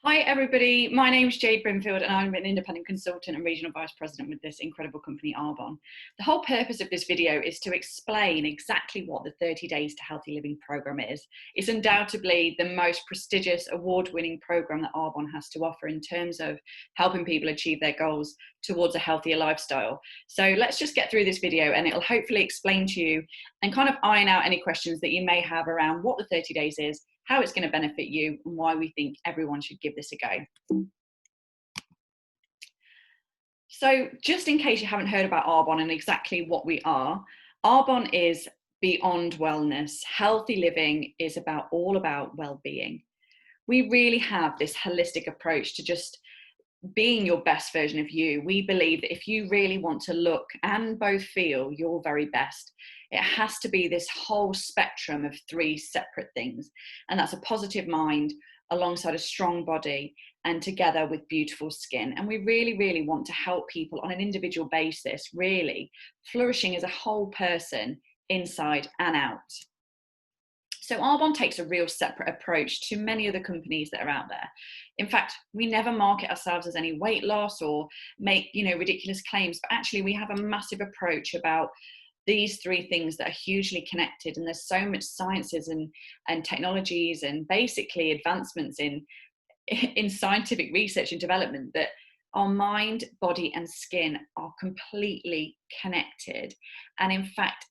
Hi everybody, my name's Jade Brimfield and I'm an independent consultant and regional vice president with this incredible company Arbonne. The whole purpose of this video is to explain exactly what the 30 Days to Healthy Living programme is. It's undoubtedly the most prestigious award-winning programme that Arbonne has to offer in terms of helping people achieve their goals towards a healthier lifestyle. So let's just get through this video and it'll hopefully explain to you and kind of iron out any questions that you may have around what the 30 days is, how it's going to benefit you, and why we think everyone should give this a go. So just in case you haven't heard about Arbonne and exactly what we are, Arbonne is beyond wellness. Healthy living is all about well-being. We really have this holistic approach to just being your best version of you. We believe that if you really want to look and both feel your very best, it has to be this whole spectrum of three separate things. And that's a positive mind alongside a strong body and together with beautiful skin. And we really, really want to help people on an individual basis, really flourishing as a whole person inside and out. So Arbonne takes a real separate approach to many other companies that are out there. In fact, we never market ourselves as any weight loss or make, ridiculous claims, but actually we have a massive approach about these three things that are hugely connected. And there's so much sciences and technologies and basically advancements in scientific research and development that our mind, body, and skin are completely connected. And in fact,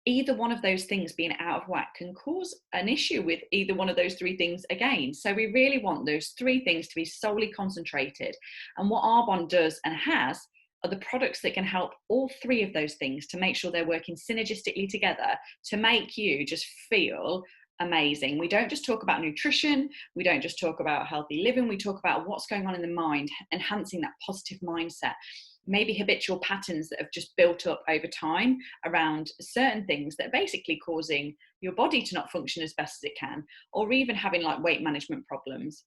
either one of those things being out of whack can cause an issue with either one of those three things again. So we really want those three things to be solely concentrated. And what Arbonne does and has are the products that can help all three of those things to make sure they're working synergistically together to make you just feel amazing. We don't just talk about nutrition, we don't just talk about healthy living, we talk about what's going on in the mind, enhancing that positive mindset, maybe habitual patterns that have just built up over time around certain things that are basically causing your body to not function as best as it can, or even having like weight management problems.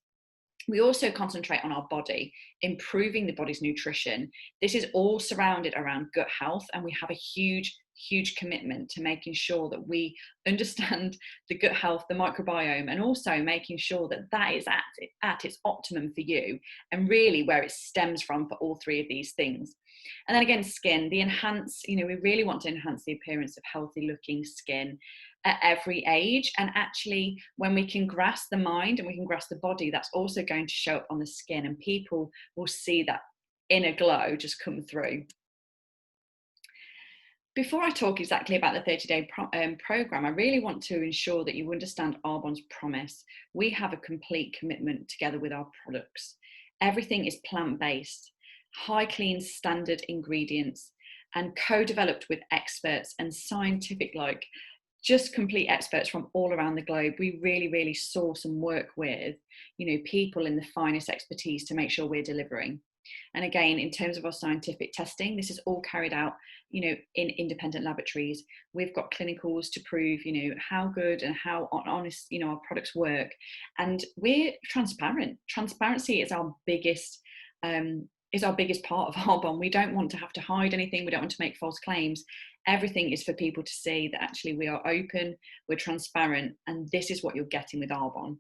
We also concentrate on our body, improving the body's nutrition. This is all surrounded around gut health, and we have a huge commitment to making sure that we understand the gut health, the microbiome, and also making sure that that is at its optimum for you and really where it stems from for all three of these things. And then again, skin, we really want to enhance the appearance of healthy looking skin at every age. And actually, when we can grasp the mind and we can grasp the body, that's also going to show up on the skin, and people will see that inner glow just come through. Before I talk exactly about the 30-day program, I really want to ensure that you understand Arbonne's promise. We have a complete commitment together with our products. Everything is plant-based, high clean standard ingredients, and co-developed with experts and scientific, just complete experts from all around the globe. We really source and work with, people in the finest expertise to make sure we're delivering. And again, in terms of our scientific testing, this is all carried out, in independent laboratories. We've got clinicals to prove, how good and how honest, our products work. And we're transparent. Transparency is our biggest part of Arbonne. We don't want to have to hide anything. We don't want to make false claims. Everything is for people to see that actually we are open, we're transparent, and this is what you're getting with Arbonne.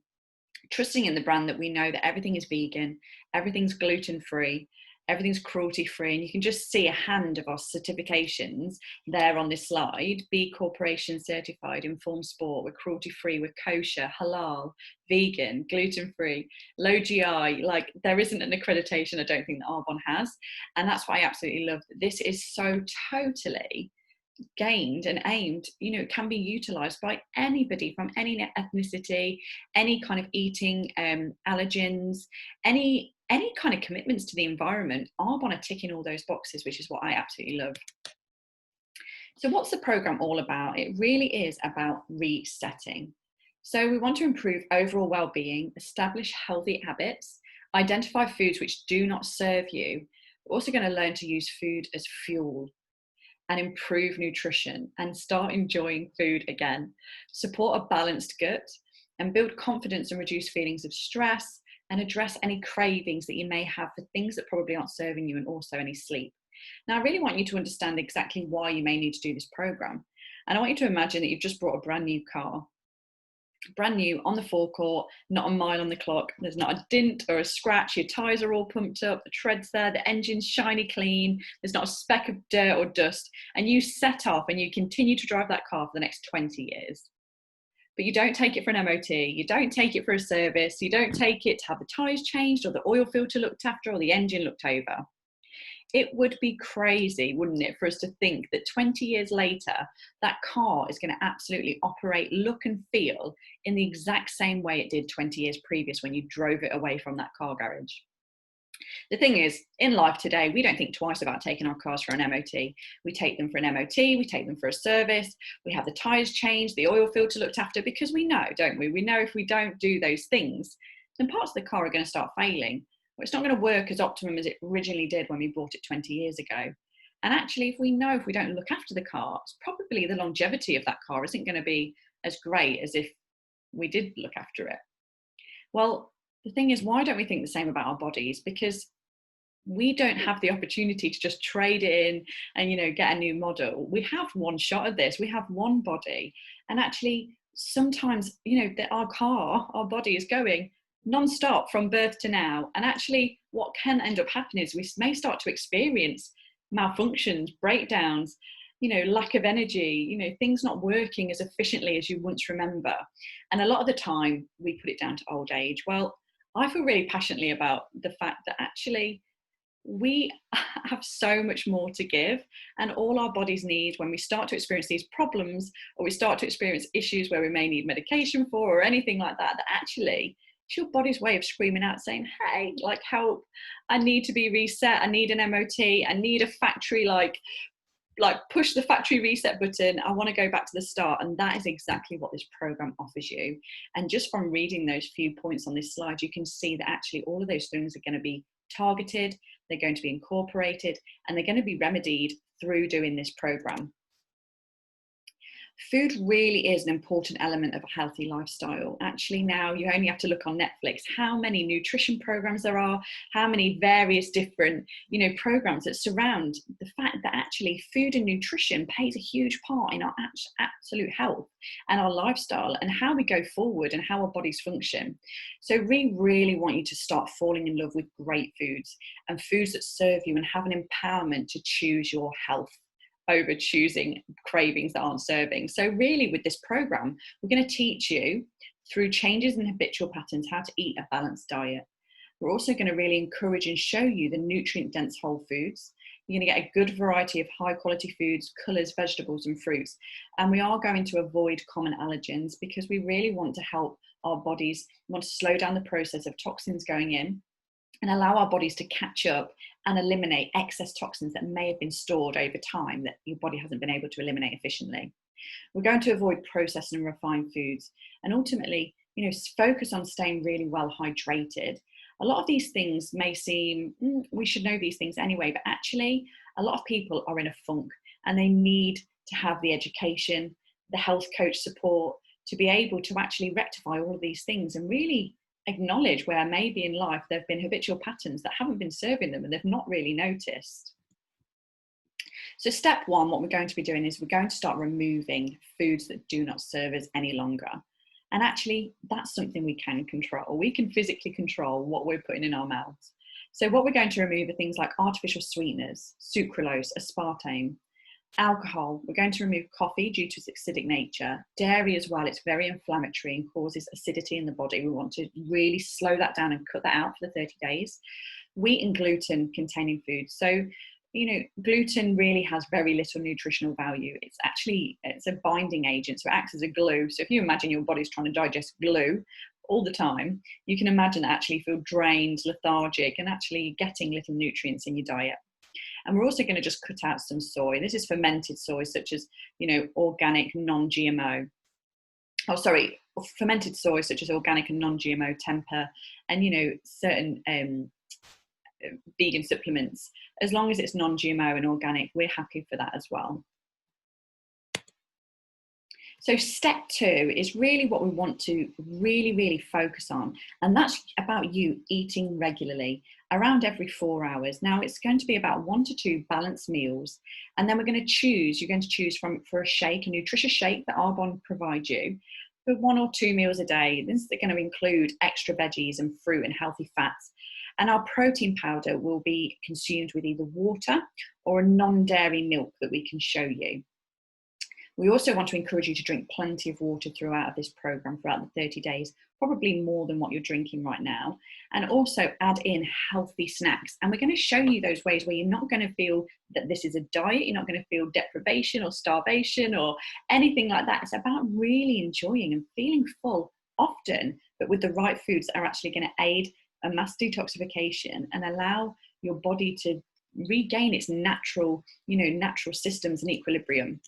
Trusting in the brand that we know that everything is vegan, everything's gluten-free, everything's cruelty-free, and you can just see a hand of our certifications there on this slide. B Corporation certified, Informed Sport, we're cruelty-free, we're kosher, halal, vegan, gluten-free, low GI. There isn't an accreditation I don't think that Arbonne has, and that's why I absolutely love that this is so totally gained and aimed, can be utilized by anybody from any ethnicity, any kind of eating allergens, any kind of commitments to the environment. Arbonne are ticking all those boxes, which is what I absolutely love. So what's the program all about? It really is about resetting. So we want to improve overall well-being, establish healthy habits, identify foods which do not serve you. We're also going to learn to use food as fuel and improve nutrition and start enjoying food again, support a balanced gut, and build confidence and reduce feelings of stress, and address any cravings that you may have for things that probably aren't serving you, and also any sleep. Now, I really want you to understand exactly why you may need to do this program. And I want you to imagine that you've just bought a brand new car. brand new on the forecourt, not a mile on the clock. There's not a dint or a scratch. Your tyres are all pumped up, the tread's there, the engine's shiny clean. There's not a speck of dirt or dust. And you set off and you continue to drive that car for the next 20 years. But you don't take it for an MOT, you don't take it for a service, you don't take it to have the tyres changed or the oil filter looked after or the engine looked over. It would be crazy, wouldn't it, for us to think that 20 years later, that car is going to absolutely operate, look and feel in the exact same way it did 20 years previous when you drove it away from that car garage. The thing is, in life today, we don't think twice about taking our cars for an MOT. We take them for an MOT, we take them for a service, we have the tyres changed, the oil filter looked after, because we know, don't we? We know if we don't do those things, then parts of the car are going to start failing. Well, it's not going to work as optimum as it originally did when we bought it 20 years ago. And actually, if we don't look after the car, it's probably the longevity of that car isn't going to be as great as if we did look after it. Well, the thing is, why don't we think the same about our bodies? Because we don't have the opportunity to just trade in and, get a new model. We have one shot at this. We have one body. And actually, sometimes, our body is going non-stop from birth to now. And actually, what can end up happening is we may start to experience malfunctions, breakdowns, lack of energy, things not working as efficiently as you once remember. And a lot of the time, we put it down to old age. Well, I feel really passionately about the fact that actually we have so much more to give, and all our bodies need when we start to experience these problems, or we start to experience issues where we may need medication for or anything like that, that actually it's your body's way of screaming out saying, hey, help, I need to be reset, I need an MOT, I need a factory like push the factory reset button, I want to go back to the start. And that is exactly what this program offers you. And just from reading those few points on this slide, you can see that actually all of those things are going to be targeted, they're going to be incorporated, and they're going to be remedied through doing this program. Food really is an important element of a healthy lifestyle. Actually, now you only have to look on Netflix how many nutrition programs there are, how many various different, programs that surround the fact that actually food and nutrition plays a huge part in our absolute health and our lifestyle and how we go forward and how our bodies function. So we really want you to start falling in love with great foods and foods that serve you and have an empowerment to choose your health over choosing cravings that aren't serving. So really with this program, we're going to teach you through changes in habitual patterns how to eat a balanced diet. We're also going to really encourage and show you the nutrient-dense whole foods. You're going to get a good variety of high quality foods, colours, vegetables and fruits. And we are going to avoid common allergens because we really want to help our bodies, we want to slow down the process of toxins going in and allow our bodies to catch up and eliminate excess toxins that may have been stored over time that your body hasn't been able to eliminate efficiently. We're going to avoid processed and refined foods and ultimately, focus on staying really well hydrated. A lot of these things may seem, we should know these things anyway, but actually a lot of people are in a funk and they need to have the education, the health coach support to be able to actually rectify all of these things and really acknowledge where maybe in life there have been habitual patterns that haven't been serving them and they've not really noticed. So step one, what we're going to be doing is we're going to start removing foods that do not serve us any longer. And actually that's something we can control. We can physically control what we're putting in our mouths. So what we're going to remove are things like artificial sweeteners, sucralose, aspartame, alcohol. We're going to remove coffee due to its acidic nature. Dairy as well, it's very inflammatory and causes acidity in the body. We want to really slow that down and cut that out for the 30 days. Wheat and gluten containing foods. So, gluten really has very little nutritional value. It's a binding agent, so it acts as a glue. So if you imagine your body's trying to digest glue all the time, you can imagine that actually feel drained, lethargic, and actually getting little nutrients in your diet. And we're also going to just cut out some soy. This is fermented soy, such as, organic, non-GMO. Fermented soy, such as organic and non-GMO tempeh, and, certain vegan supplements. As long as it's non-GMO and organic, we're happy for that as well. So step two is really what we want to really focus on. And that's about you eating regularly around every 4 hours. Now it's going to be about 1 to 2 balanced meals. And then you're going to choose for a shake, a nutritious shake that Arbonne provides you. for 1 or 2 meals a day. This is going to include extra veggies and fruit and healthy fats. And our protein powder will be consumed with either water or a non-dairy milk that we can show you. We also want to encourage you to drink plenty of water throughout this program, throughout the 30 days, probably more than what you're drinking right now. And also add in healthy snacks. And we're going to show you those ways where you're not going to feel that this is a diet. You're not going to feel deprivation or starvation or anything like that. It's about really enjoying and feeling full often, but with the right foods that are actually going to aid a mass detoxification and allow your body to regain its natural systems and equilibrium.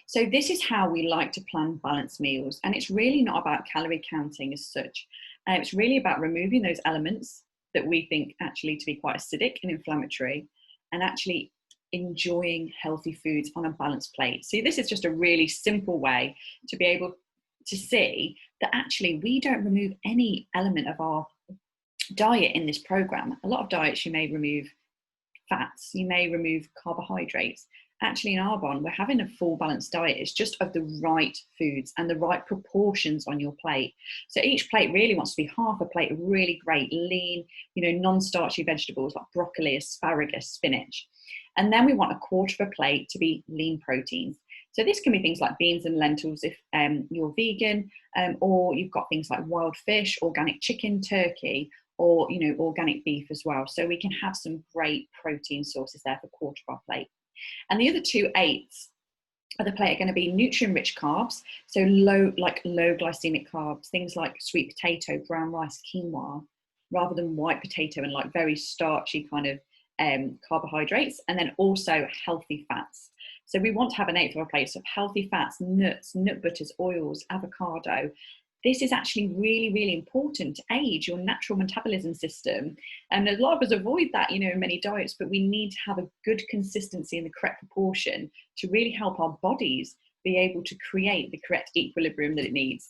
So this is how we like to plan balanced meals. And it's really not about calorie counting as such. It's really about removing those elements that we think actually to be quite acidic and inflammatory, and actually enjoying healthy foods on a balanced plate. So this is just a really simple way to be able to see that actually we don't remove any element of our diet in this program. A lot of diets, you may remove fats, you may remove carbohydrates. Actually, in Arbonne, we're having a full balanced diet. It's just of the right foods and the right proportions on your plate. So each plate really wants to be half a plate of really great, lean, non-starchy vegetables like broccoli, asparagus, spinach. And then we want a quarter of a plate to be lean proteins. So this can be things like beans and lentils if you're vegan, or you've got things like wild fish, organic chicken, turkey, or organic beef as well. So we can have some great protein sources there for a quarter of our plate. And the other 2/8 of the plate are going to be nutrient-rich carbs, so low glycemic carbs, things like sweet potato, brown rice, quinoa, rather than white potato and like very starchy kind of carbohydrates, and then also healthy fats. So we want to have an 1/8 of our plate of healthy fats, nuts, nut butters, oils, avocado. This is actually really, really important to aid your natural metabolism system. And a lot of us avoid that, in many diets, but we need to have a good consistency in the correct proportion to really help our bodies be able to create the correct equilibrium that it needs.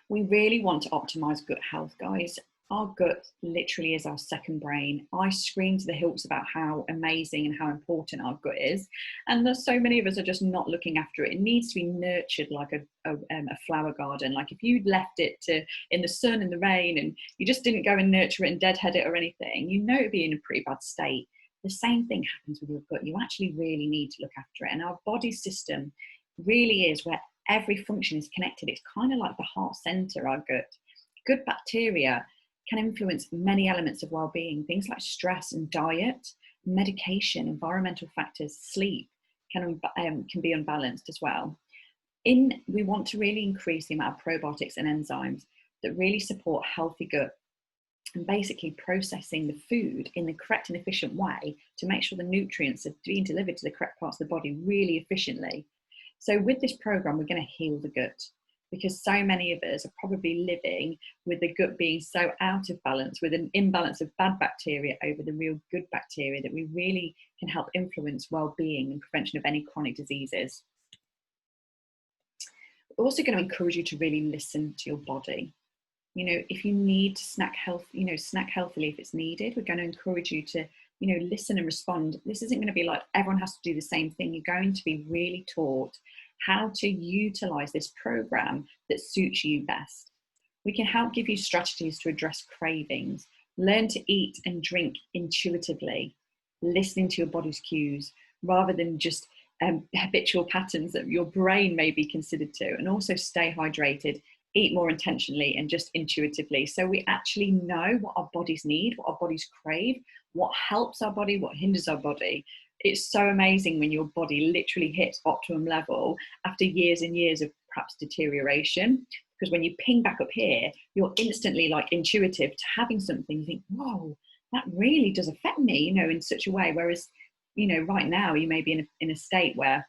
We really want to optimize gut health, guys. Our gut literally is our second brain. I scream to the hilts about how amazing and how important our gut is. And there's so many of us are just not looking after it. It needs to be nurtured like a flower garden. Like if you left it in the sun and the rain and you just didn't go and nurture it and deadhead it or anything, it'd be in a pretty bad state. The same thing happens with your gut. You actually really need to look after it. And our body system really is where every function is connected. It's kind of like the heart center, our gut. Good bacteria can influence many elements of well-being. Things like stress and diet, medication, environmental factors, sleep can be unbalanced as well. We want to really increase the amount of probiotics and enzymes that really support healthy gut and basically processing the food in the correct and efficient way to make sure the nutrients are being delivered to the correct parts of the body really efficiently. So with this program, we're going to heal the gut, because so many of us are probably living with the gut being so out of balance, with an imbalance of bad bacteria over the real good bacteria, that we really can help influence well-being and prevention of any chronic diseases. We're also going to encourage you to really listen to your body. If you need to snack healthily if it's needed. We're going to encourage you to, listen and respond. This isn't going to be like everyone has to do the same thing. You're going to be really taught how to utilize this program that suits you best. We can help give you strategies to address cravings, learn to eat and drink intuitively, listening to your body's cues rather than just habitual patterns that your brain may be considered to, and also stay hydrated, eat more intentionally and just intuitively. So we actually know what our bodies need, what our bodies crave, what helps our body, what hinders our body. It's so amazing when your body literally hits optimum level after years and years of perhaps deterioration. Because when you ping back up here, you're instantly like intuitive to having something. You think, whoa, that really does affect me, in such a way. Whereas, right now you may be in a state where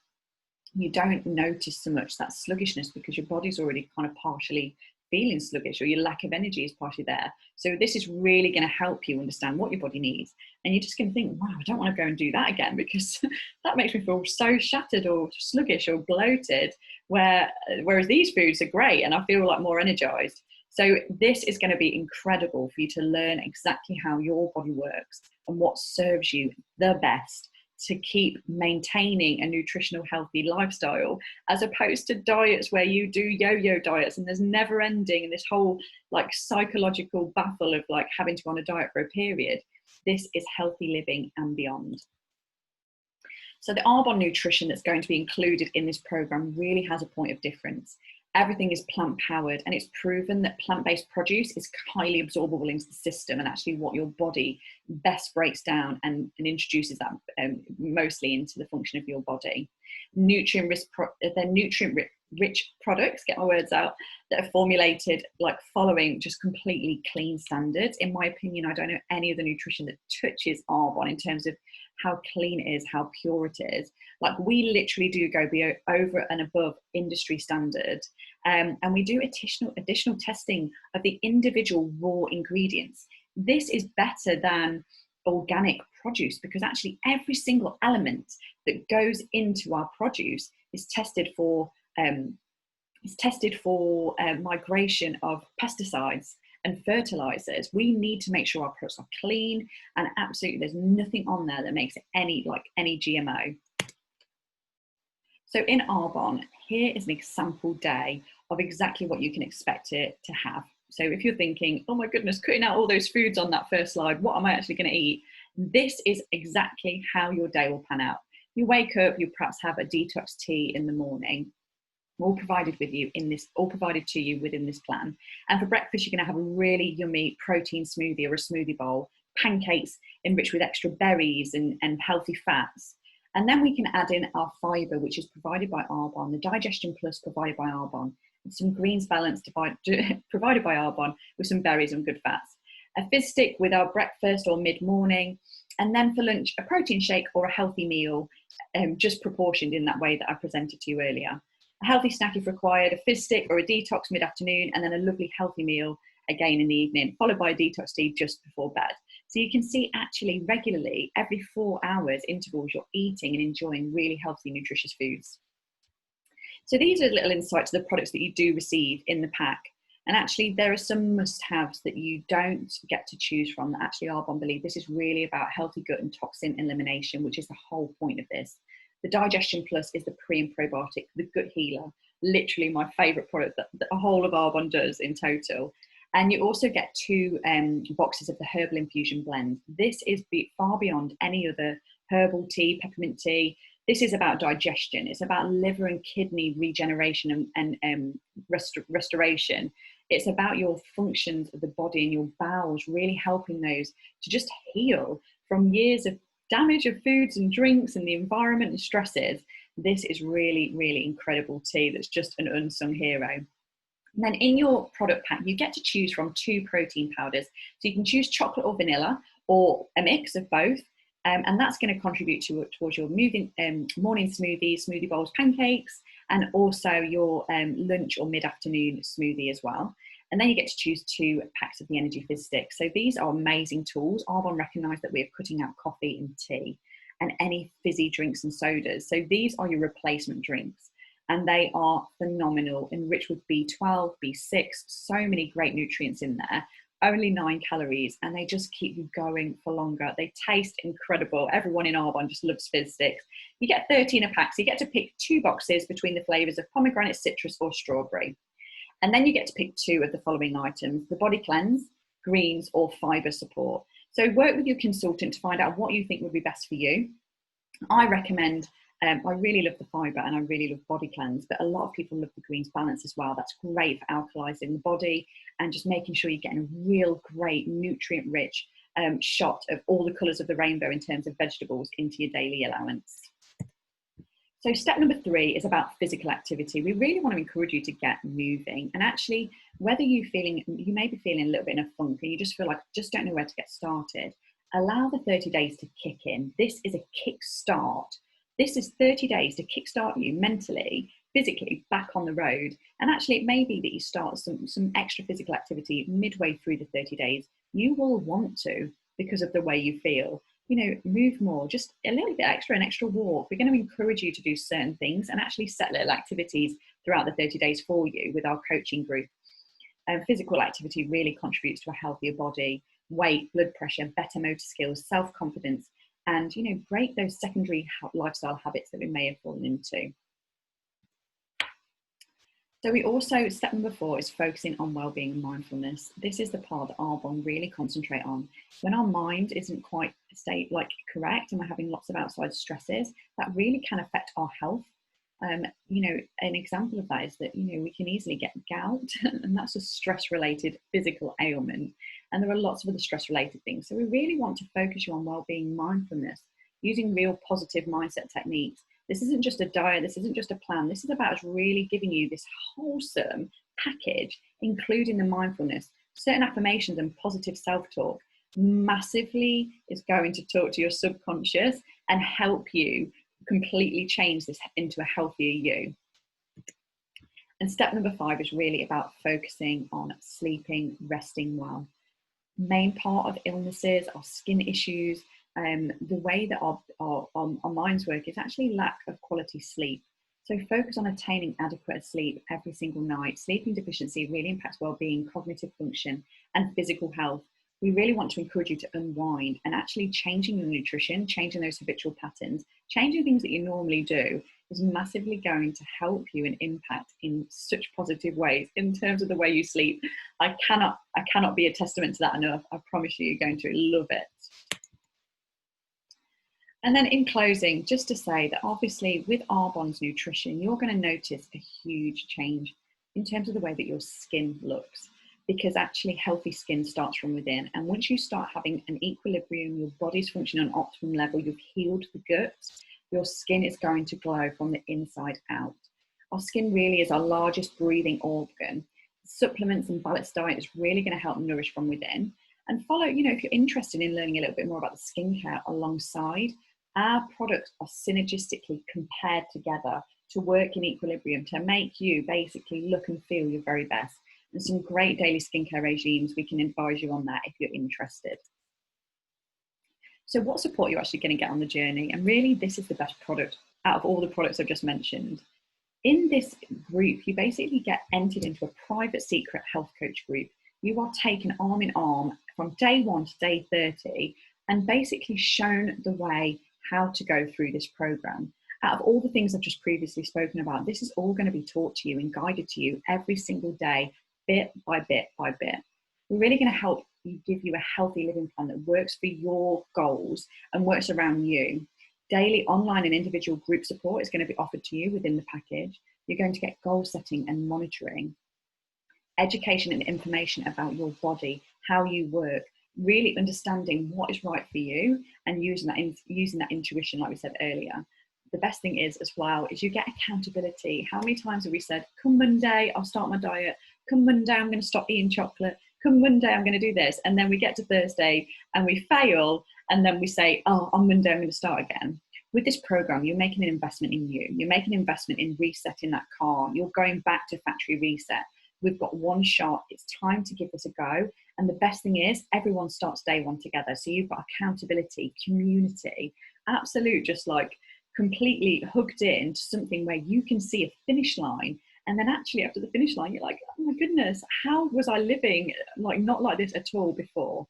you don't notice so much that sluggishness because your body's already kind of partially feeling sluggish, or your lack of energy is partially there. So this is really going to help you understand what your body needs. And you're just going to think, wow, I don't want to go and do that again, because that makes me feel so shattered or sluggish or bloated, whereas these foods are great and I feel like more energized. So this is going to be incredible for you to learn exactly how your body works and what serves you the best to keep maintaining a nutritional healthy lifestyle, as opposed to diets where you do yo-yo diets and there's never ending, and this whole like psychological battle of like having to go on a diet for a period. This is healthy living and beyond. So the Arbonne nutrition that's going to be included in this program really has a point of difference. Everything is plant powered, and it's proven that plant-based produce is highly absorbable into the system, and actually what your body best breaks down and introduces that mostly into the function of your body. Nutrient-rich products, get my words out, that are formulated like following just completely clean standards. In my opinion, I don't know any other nutrition that touches Arbonne in terms of how clean it is, how pure it is. Like, we literally do go over and above industry standard, and we do additional testing of the individual raw ingredients. This is better than organic produce, because actually every single element that goes into our produce is tested for migration of pesticides and fertilizers. We need to make sure our products are clean, and absolutely there's nothing on there that makes it any GMO. So in Arbonne, here is an example day of exactly what you can expect it to have. So if you're thinking, oh my goodness, cutting out all those foods on that first slide, what am I actually going to eat? This is exactly how your day will pan out. You wake up, you perhaps have a detox tea in the morning, all provided to you within this plan. And for breakfast, you're going to have a really yummy protein smoothie or a smoothie bowl, pancakes enriched with extra berries and healthy fats. And then we can add in our fibre, which is provided by Arbonne, the Digestion Plus provided by Arbonne, and some greens balance provided by Arbonne with some berries and good fats. A fizz stick with our breakfast or mid-morning, and then for lunch, a protein shake or a healthy meal, just proportioned in that way that I presented to you earlier. A healthy snack if required, a fizz stick or a detox mid-afternoon, and then a lovely healthy meal again in the evening, followed by a detox tea just before bed. So you can see actually regularly, every 4 hours intervals, you're eating and enjoying really healthy, nutritious foods. So these are little insights to the products that you do receive in the pack. And actually there are some must-haves that you don't get to choose from that actually Arbonne believe this is really about healthy gut and toxin elimination, which is the whole point of this. The Digestion Plus is the pre and probiotic, the gut healer, literally my favourite product that the whole of Arbonne does in total. And you also get 2 boxes of the Herbal Infusion Blend. This is far beyond any other herbal tea, peppermint tea. This is about digestion. It's about liver and kidney regeneration and restoration. It's about your functions of the body and your bowels, really helping those to just heal from years of damage of foods and drinks and the environment and stresses. This is really, really incredible tea that's just an unsung hero. And then in your product pack, you get to choose from 2 protein powders. So you can choose chocolate or vanilla, or a mix of both. And that's going to contribute towards your morning smoothies, smoothie bowls, pancakes, and also your lunch or mid-afternoon smoothie as well. And then you get to choose 2 packs of the Energy Fizz Sticks. So these are amazing tools. Arbonne recognise that we're cutting out coffee and tea and any fizzy drinks and sodas. So these are your replacement drinks. And they are phenomenal, enriched with B12, B6, so many great nutrients in there, only 9 calories, and they just keep you going for longer. They taste incredible. Everyone in Arbonne just loves Fizz Sticks. You get 13 a pack, so you get to pick 2 boxes between the flavours of pomegranate, citrus or strawberry. And then you get to pick 2 of the following items: the Body Cleanse, greens or fibre support. So work with your consultant to find out what you think would be best for you. I recommend I really love the fibre and I really love Body Cleanse, but a lot of people love the greens balance as well. That's great for alkalizing the body and just making sure you're getting a real great nutrient rich shot of all the colours of the rainbow in terms of vegetables into your daily allowance. So step number 3 is about physical activity. We really want to encourage you to get moving, and actually whether you may be feeling a little bit in a funk and you just feel like just don't know where to get started, allow the 30 days to kick in. This is a kick start. This is 30 days to kickstart you mentally, physically back on the road. And actually it may be that you start some extra physical activity midway through the 30 days. You will want to, because of the way you feel, move more, just a little bit extra, an extra walk. We're going to encourage you to do certain things and actually set little activities throughout the 30 days for you with our coaching group. Physical activity really contributes to a healthier body, weight, blood pressure, better motor skills, self-confidence, and, you know, break those secondary lifestyle habits that we may have fallen into. So we also, step number 4 is focusing on well-being and mindfulness. This is the part that Arbonne really concentrate on. When our mind isn't quite correct and we're having lots of outside stresses, that really can affect our health. You know, an example of that is that, you know, we can easily get gout and that's a stress-related physical ailment. And there are lots of other stress-related things. So we really want to focus you on well-being, mindfulness, using real positive mindset techniques. This isn't just a diet, this isn't just a plan, this is about us really giving you this wholesome package, including the mindfulness, certain affirmations and positive self-talk massively is going to talk to your subconscious and help you completely change this into a healthier you. And step number 5 is really about focusing on sleeping, resting well. Main part of illnesses are skin issues. The way that our minds work is actually lack of quality sleep. So focus on attaining adequate sleep every single night. Sleeping deficiency really impacts well-being, cognitive function, and physical health. We really want to encourage you to unwind and actually changing your nutrition, changing those habitual patterns, changing things that you normally do is massively going to help you and impact in such positive ways in terms of the way you sleep. I cannot be a testament to that enough. I promise you, you're going to love it. And then in closing, just to say that obviously with Arbonne's nutrition, you're going to notice a huge change in terms of the way that your skin looks, because actually healthy skin starts from within. And once you start having an equilibrium, your body's functioning on optimum level, you've healed the gut, your skin is going to glow from the inside out. Our skin really is our largest breathing organ. Supplements and balanced diet is really going to help nourish from within. And follow, you know, if you're interested in learning a little bit more about the skincare alongside, our products are synergistically compared together to work in equilibrium to make you basically look and feel your very best. And some great daily skincare regimes, we can advise you on that if you're interested. So what support you're actually going to get on the journey, and really this is the best product out of all the products I've just mentioned. In this group, you basically get entered into a private secret health coach group. You are taken arm in arm from day 1 to day 30 and basically shown the way how to go through this program. Out of all the things I've just previously spoken about, this is all going to be taught to you and guided to you every single day, bit by bit by bit. We're really going to help you, give you a healthy living plan that works for your goals and works around you. Daily online and individual group support is going to be offered to you within the package. You're going to get goal setting and monitoring, education and information about your body, how you work, really understanding what is right for you and using that intuition, like we said earlier. The best thing is as well is you get accountability. How many times have we said, come Monday, I'll start my diet. Come Monday, I'm going to stop eating chocolate. Come Monday, I'm going to do this. And then we get to Thursday and we fail. And then we say, oh, on Monday, I'm going to start again. With this program, you're making an investment in you. You're making an investment in resetting that car. You're going back to factory reset. We've got one shot. It's time to give this a go. And the best thing is everyone starts day 1 together. So you've got accountability, community, absolute, just like completely hooked in to something where you can see a finish line. And then actually after the finish line, you're like, oh my goodness, how was I living like not like this at all before?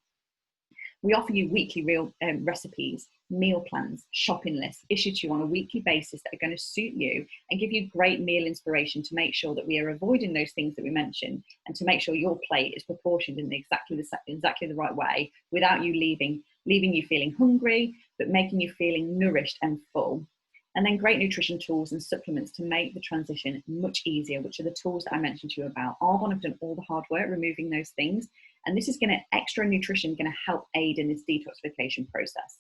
We offer you weekly real recipes, meal plans, shopping lists issued to you on a weekly basis that are going to suit you and give you great meal inspiration to make sure that we are avoiding those things that we mentioned and to make sure your plate is proportioned in exactly the right way without you leaving you feeling hungry, but making you feeling nourished and full. And then great nutrition tools and supplements to make the transition much easier, which are the tools that I mentioned to you about. Arbonne have done all the hard work removing those things. And this is extra nutrition going to help aid in this detoxification process.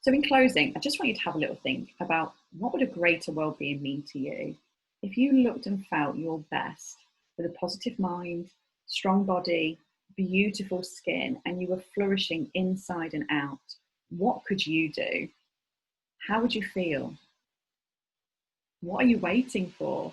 So in closing, I just want you to have a little think about what would a greater well-being mean to you if you looked and felt your best with a positive mind, strong body, beautiful skin, and you were flourishing inside and out. What could you do? How would you feel? What are you waiting for?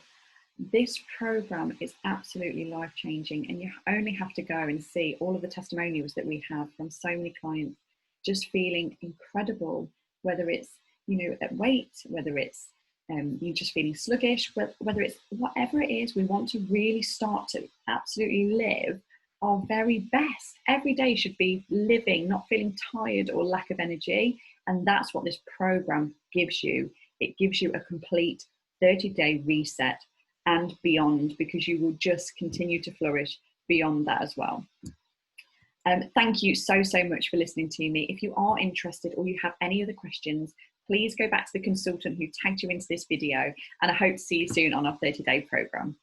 This program is absolutely life-changing, and you only have to go and see all of the testimonials that we have from so many clients just feeling incredible, whether it's, you know, at weight, whether it's you just feeling sluggish, whether it's whatever it is. We want to really start to absolutely live our very best. Every day should be living, not feeling tired or lack of energy. And that's what this program gives you. It gives you a complete 30-day reset and beyond, because you will just continue to flourish beyond that as well. Thank you so much for listening to me. If you are interested or you have any other questions, please go back to the consultant who tagged you into this video, and I hope to see you soon on our 30-day program.